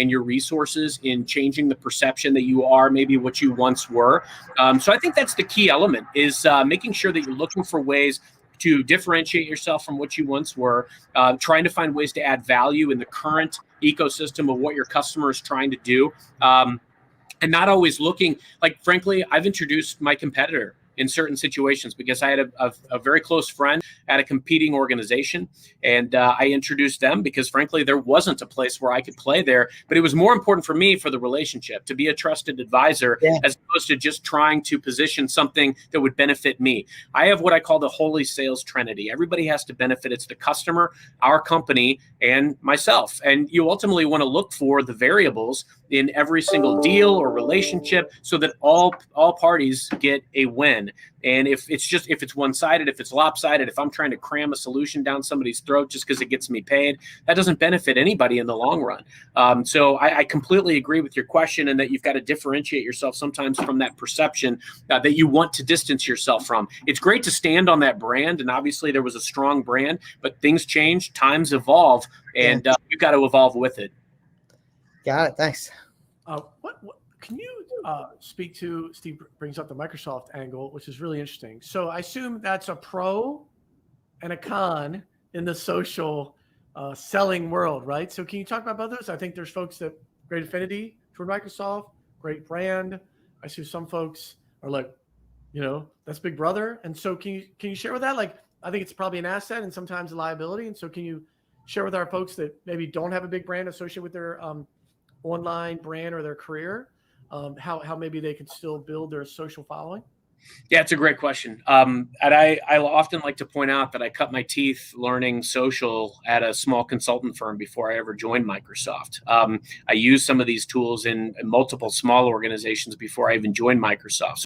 and your resources in changing the perception that you are maybe what you once were. So I think that's the key element, is making sure that you're looking for ways to differentiate yourself from what you once were, trying to find ways to add value in the current ecosystem of what your customer is trying to do. And not always looking like, frankly, I've introduced my competitor in certain situations because I had a very close friend at a competing organization, and I introduced them because, frankly, there wasn't a place where I could play there. But it was more important for me for the relationship to be a trusted advisor, as opposed to just trying to position something that would benefit me. I have what I call the holy sales trinity. Everybody has to benefit. It's the customer, our company, and myself. And you ultimately want to look for the variables in every single deal or relationship so that all parties get a win. And if it's one-sided, if it's lopsided, if I'm trying to cram a solution down somebody's throat just because it gets me paid, that doesn't benefit anybody in the long run. So I completely agree with your question, and that you've got to differentiate yourself sometimes from that perception that you want to distance yourself from. It's great to stand on that brand, and obviously there was a strong brand, but things change, times evolve, and you've got to evolve with it. Got it. Thanks. What can you speak to? Steve brings up the Microsoft angle, which is really interesting. So I assume that's a pro and a con in the social selling world, right? So can you talk about both those? I think there's folks that great affinity toward Microsoft, great brand. I see some folks are like, that's Big Brother. And so can you share with that? Like, I think it's probably an asset and sometimes a liability. And so can you share with our folks that maybe don't have a big brand associated with their online brand or their career, how maybe they can still build their social following? Yeah, it's a great question. And I often like to point out that I cut my teeth learning social at a small consultant firm before I ever joined Microsoft. I used some of these tools in multiple small organizations before I even joined Microsoft.